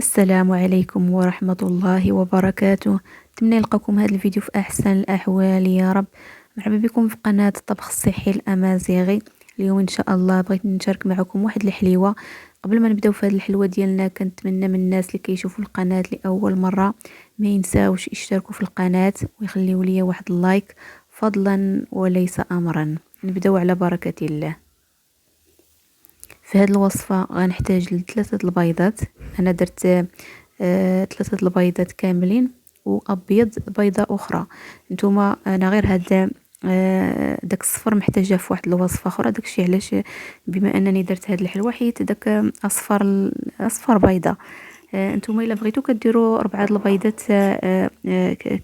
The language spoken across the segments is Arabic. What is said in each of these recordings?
السلام عليكم ورحمة الله وبركاته. نتمنى نلقاكم هذا الفيديو في أحسن الأحوال يا رب. مرحبا بكم في قناة الطبخ الصحي الأمازيغي. اليوم إن شاء الله بغيت نشارك معكم واحد الحليوة. قبل ما نبداو في هذه الحلوة ديالنا كنتمنى من الناس اللي كيشوفوا القناة لأول مرة ما ينساوش يشتركوا في القناة ويخليوا لي واحد اللايك فضلا وليس أمرا. نبداو على بركة الله. في هذه الوصفة غنحتاج لثلاثة البيضات. انا درت ثلاثة البيضات كاملين وابيض بيضة اخرى. نتوما انا غير هاد داك الصفر محتاجه في واحد الوصفه اخرى، داكشي علاش بما انني درت هاد الحلوه حيت داك اصفر بيضه. نتوما الا بغيتو كديروا 4 البيضات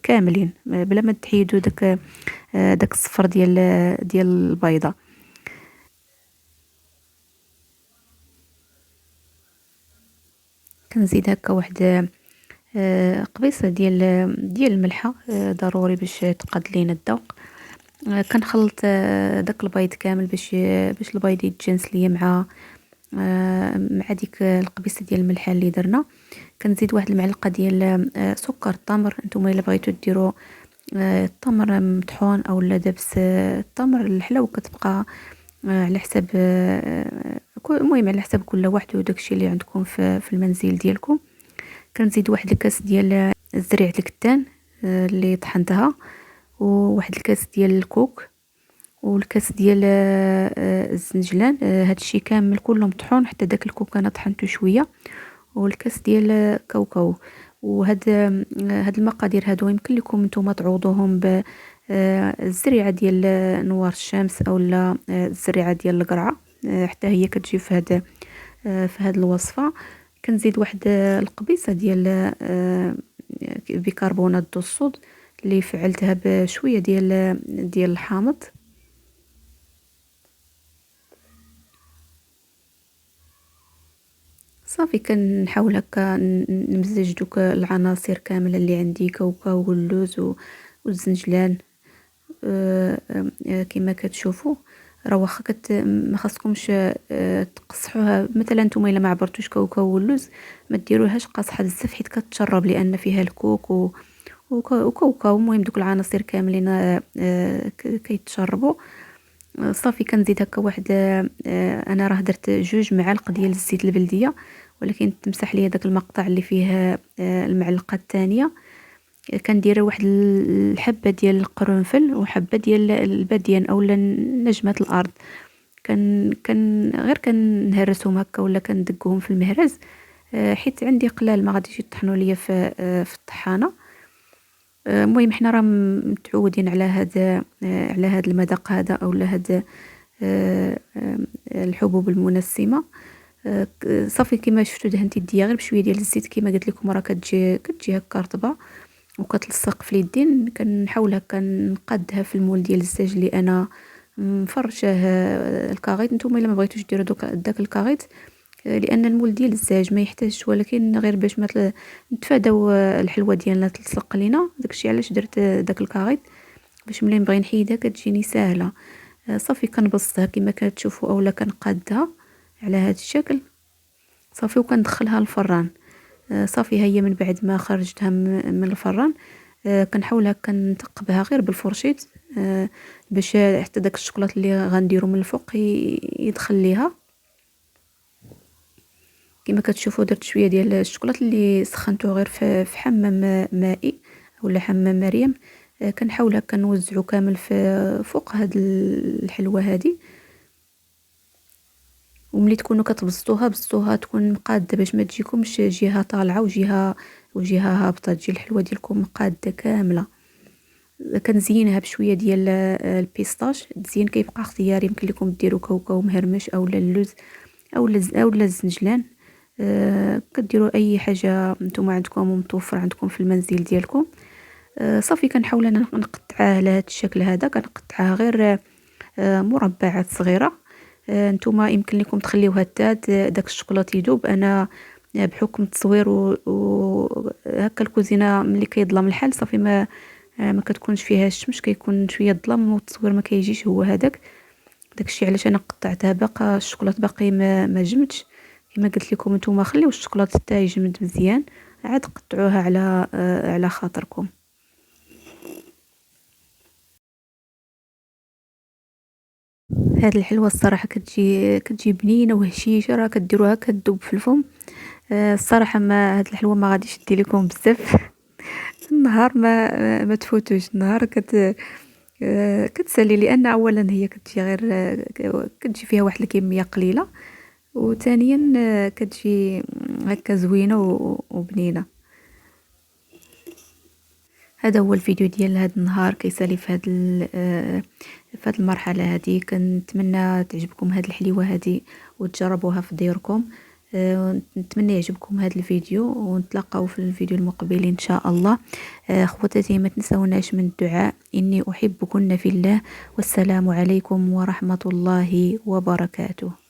كاملين بلا ما تحيدوا داك الصفر ديال البيضه. كنزيد هكا واحد قبيصه ديال الملحه ضروري باش تقاد لينا الذوق. كنخلط داك البيض كامل باش البيض يتجانس ليا مع ديك القبيصه ديال الملحه اللي درنا. كنزيد واحد المعلقه ديال سكر التمر. نتوما الا بغيتو ديروا التمر مطحون او لا دابس التمر الحلاوه كتبقى على حساب المهم على حساب كل واحد وداكشي اللي عندكم في المنزل ديالكم. كنزيد واحد الكاس ديال زريعه الكتان اللي طحنتها، وواحد الكاس ديال الكوك، والكاس ديال الزنجلان. هادشي كامل كله مطحون حتى داك الكوك انا طحنته شويه، والكاس ديال كاوكاو. هاد المقادير هادو يمكن لكم نتوما تعوضوهم بالزريعه ديال نوار الشمس اولا الزريعه ديال القرعه، حتى هي كتجي في هاد الوصفه. كنزيد واحد القبيصه ديال بيكربونات الصود اللي فعلتها بشويه ديال الحامض. صافي كنحاول هكا نمزج دوك العناصر كامله اللي عندي، كاوكاو واللوز والزنجلان. كما كتشوفوا راه واخا ما خاصكمش تقصحوها. مثلا نتوما الا ما عبرتوش كاوكاو واللوز ما ديروهاش قاصحه بزاف حيت كتشرب لان فيها الكوك وكاوكاو. المهم دوك العناصر كاملين كيتشربوا. صافي كنزيد هكا واحد انا راه درت 2 معالق ديال الزيت البلديه، ولكن تمسح ليا داك المقطع اللي فيه المعلقه الثانيه. كندير واحد الحبه ديال القرنفل وحبه ديال الباديان اولا نجمه الارض. غير كنهرسهم هكا ولا كندقهم في المهرز، حيت عندي قلال ما غاديش يطحنوا ليا في الطحانه. المهم حنا راه متعودين على هذا المذاق هذا اولا هذا الحبوب المنسمه. صافي كما شفتوا دهنت يديا غير بشويه ديال الزيت كما قلت لكم، راه كتجي هكا رطبه وكتلصق في اليدين. كنحاول هكا نقادها في المول ديال الزاج اللي انا مفرشاه الكاغيط. نتوما الا ما بغيتوش ديروا داك الكاغيط لان المول ديال الزاج ما يحتاجش، ولكن غير باش ما نتفاداو الحلوه ديالنا تلصق لينا، داكشي علاش درت داك الكاغيط باش ملي نبغي نحيدها كتجيني ساهله. صافي كنبسطها كما كتشوفوا اولا كنقادها على هذا الشكل. صافي وكندخلها الفران. صافي هي من بعد ما خرجتها من الفران كنحاول هكا نثقبها غير بالفرشيط باش حتى داك الشوكولاط اللي غنديرو من الفوق يدخل ليها. كما كتشوفوا درت شويه ديال الشوكولاط اللي سخنته غير في حمام مائي ولا حمام مريم. كنحاول هكا نوزعو كامل فوق هاد الحلوه هادي. وملي تكونوا بسطوها تكون مقاده باش ما تجيكمش جهه طالعه وجهه هابطه، تجي الحلوه ديالكم مقاده كامله. كنزينها بشويه ديال البيستاش. التزيين كيبقى اختياري، يمكن لكم ديروا كاوكاو مهرمش اولا اللوز اولا الزنجلان. كديروا اي حاجه نتوما عندكم ومتوفر عندكم في المنزل ديالكم. صافي كنحاول انا نقطعها على هذا الشكل هذا. كنقطعها غير مربعات صغيره. نتوما يمكن لكم تخليوها حتى داك الشوكولاط يذوب. انا بحكم التصوير وهكا الكوزينه ملي كيظلم الحال صافي ما كتكونش فيها الشمس، كيكون شويه الظلام والتصوير ما كيجيش هو هذاك. داكشي علاش انا قطعتها باقا الشوكولاط باقي ما جمدش. كما قلت لكم نتوما خليو الشوكولاط حتى يجمد مزيان، عاد قطعوها على خاطركم. هاد الحلوى الصراحه كتجي بنينه وهشيشه، راه كديروها كتذوب في الفم. الصراحه ما هاد الحلوى ما غاديش دير لكم بزاف. النهار ما تفوتوش النهار كتسالي، لان اولا هي كتجي غير كتجي فيها واحد الكميه قليله، وثانيا كتجي هكا زوينه وبنينه. هذا هو الفيديو ديال هذا النهار كيسالي في في هذه المرحله هذه. كنتمنى تعجبكم هذه الحليوه هذه وتجربوها في ديركم. نتمنى يعجبكم هذا الفيديو، ونتلاقاو في الفيديو المقبل ان شاء الله. خواتاتي ما تنسوناش من الدعاء، اني احبكن في الله، والسلام عليكم ورحمه الله وبركاته.